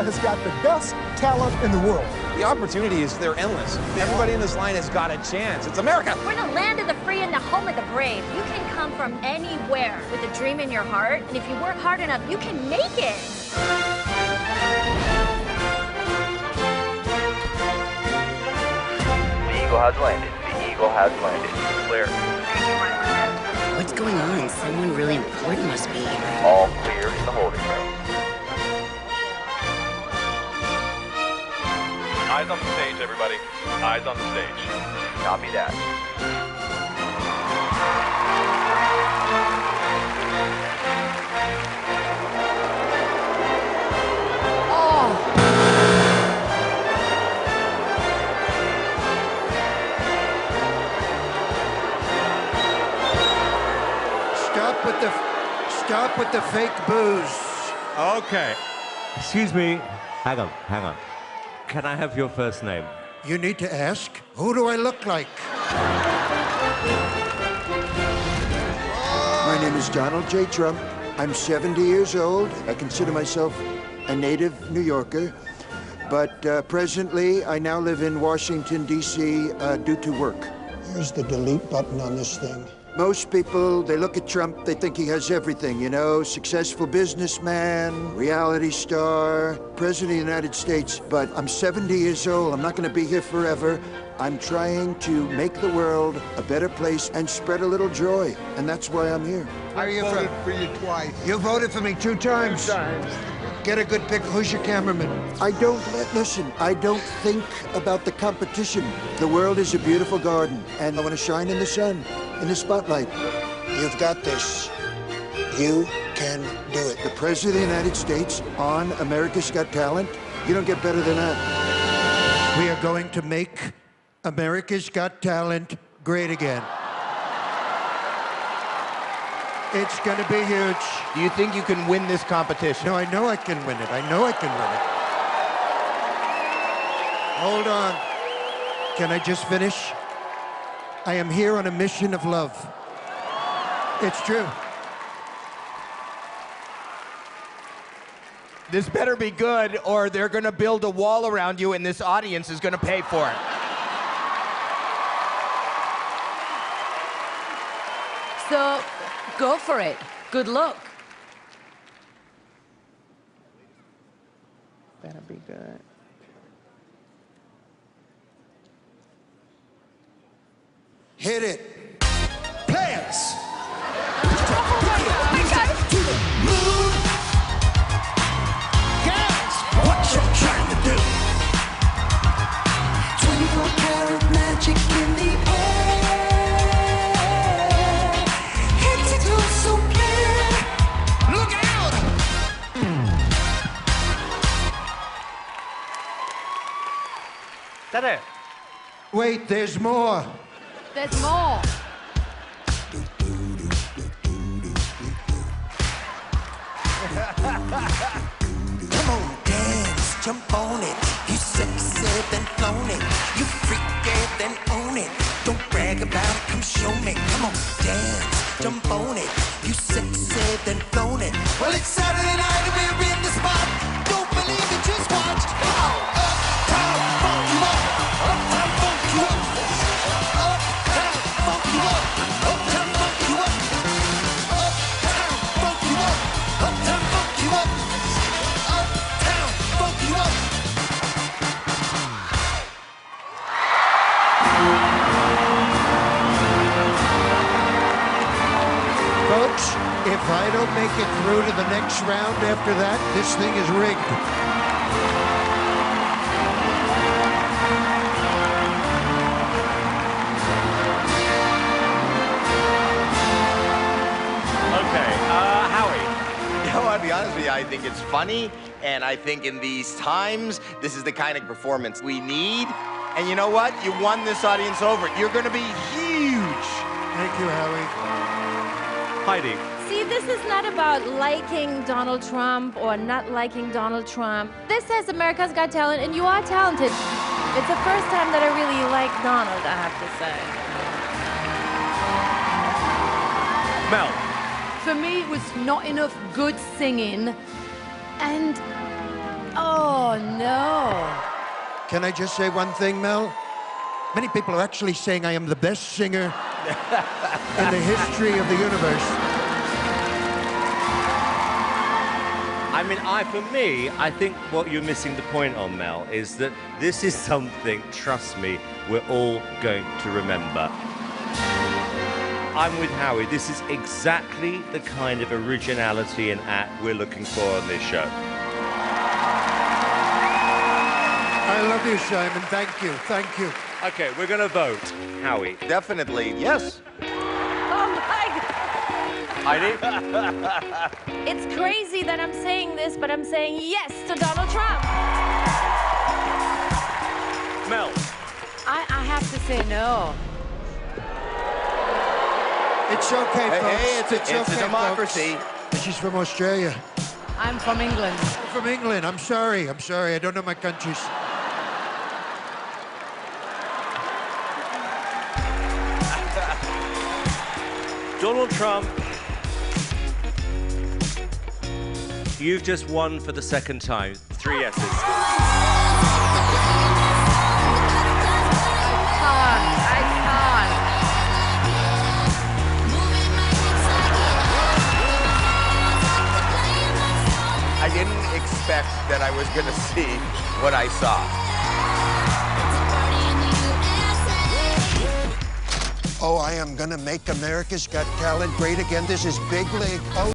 America has got the best talent in the world. The opportunities, they're endless. Everybody in this line has got a chance. It's America. We're the land of the free and the home of the brave. You can come from anywhere with a dream in your heart, and if you work hard enough, you can make it. The Eagle has landed. The Eagle has landed. Clear. What's going on? Someone really important must be here. All clear in the holding room. Eyes on the stage, everybody. Eyes on the stage. Copy that. Stop with the fake booze. Okay. Excuse me. Hang on. Can I have your first name? You need to ask, who do I look like? My name is Donald J. Trump. I'm 70 years old. I consider myself a native New Yorker. But presently, I now live in Washington, D.C. Due to work. Here's the delete button on this thing. Most people, they look at Trump, they think he has everything, you know, successful businessman, reality star, president of the United States. But I'm 70 years old, I'm not gonna be here forever. I'm trying to make the world a better place and spread a little joy, and that's why I'm here. I voted for you twice. You voted for me 2 times. 2 times. Get a good pick. Who's your cameraman? Listen, I don't think about the competition. The world is a beautiful garden, and I want to shine in the sun, in the spotlight. You've got this. You can do it. The President of the United States on America's Got Talent. You don't get better than that. We are going to make America's Got Talent great again. It's going to be huge. Do you think you can win this competition? No, I know I can win it. I know I can win it. Hold on. Can I just finish? I am here on a mission of love. It's true. This better be good, or they're going to build a wall around you and this audience is going to pay for it. So, go for it. Good luck. Better be good. Hit it. Pants. What you trying to do? 24-karat magic in the air. It's so clear. Look out! That it? Wait, there's more. There's more. Come on, dance, jump on it. You sexy, then flown it. You freaky, then own it. Don't brag about it, come show me. Come on, dance, jump on it. You sexy, then flown it. Well, it's Saturday night and we're in the spot. Don't believe it, just watch. Come on, uptown, funk you up. Uptown, funk you up. Uptown, funk you up. Uptown, funk you up. Uptown, funk you up. Uptown, funk you up. Uptown, funk you up. Folks, if I don't make it through to the next round after that, this thing is rigged. Okay, Howie. You know, I'll be honest with you, I think it's funny, and I think in these times, this is the kind of performance we need. And you know what? You won this audience over. You're gonna be huge. Thank you, Howie. Heidi. See, this is not about liking Donald Trump or not liking Donald Trump. This says America's Got Talent, and you are talented. It's the first time that I really like Donald, I have to say. Mel. For me, it was not enough good singing, and Oh, no. Can I just say one thing, Mel? Many people are actually saying I am the best singer in the history of the universe. I mean, for me, I think what you're missing the point on, Mel, is that this is something, trust me, we're all going to remember. I'm with Howie. This is exactly the kind of originality and act we're looking for on this show. I love you, Simon. Thank you. Thank you. Okay, we're going to vote. Howie. Definitely, yes. Oh, my God. Heidi? It's crazy that I'm saying this, but I'm saying yes to Donald Trump. Mel. I have to say no. It's okay, folks. Hey, it's okay, a democracy. Folks. She's from Australia. I'm from England. From England. I'm sorry. I'm sorry. I don't know my countries. Donald Trump, you've just won for the second time. 3 yeses. I didn't expect that I was going to see what I saw. Oh, I am gonna make America's Got Talent great again. This is big league. Oh.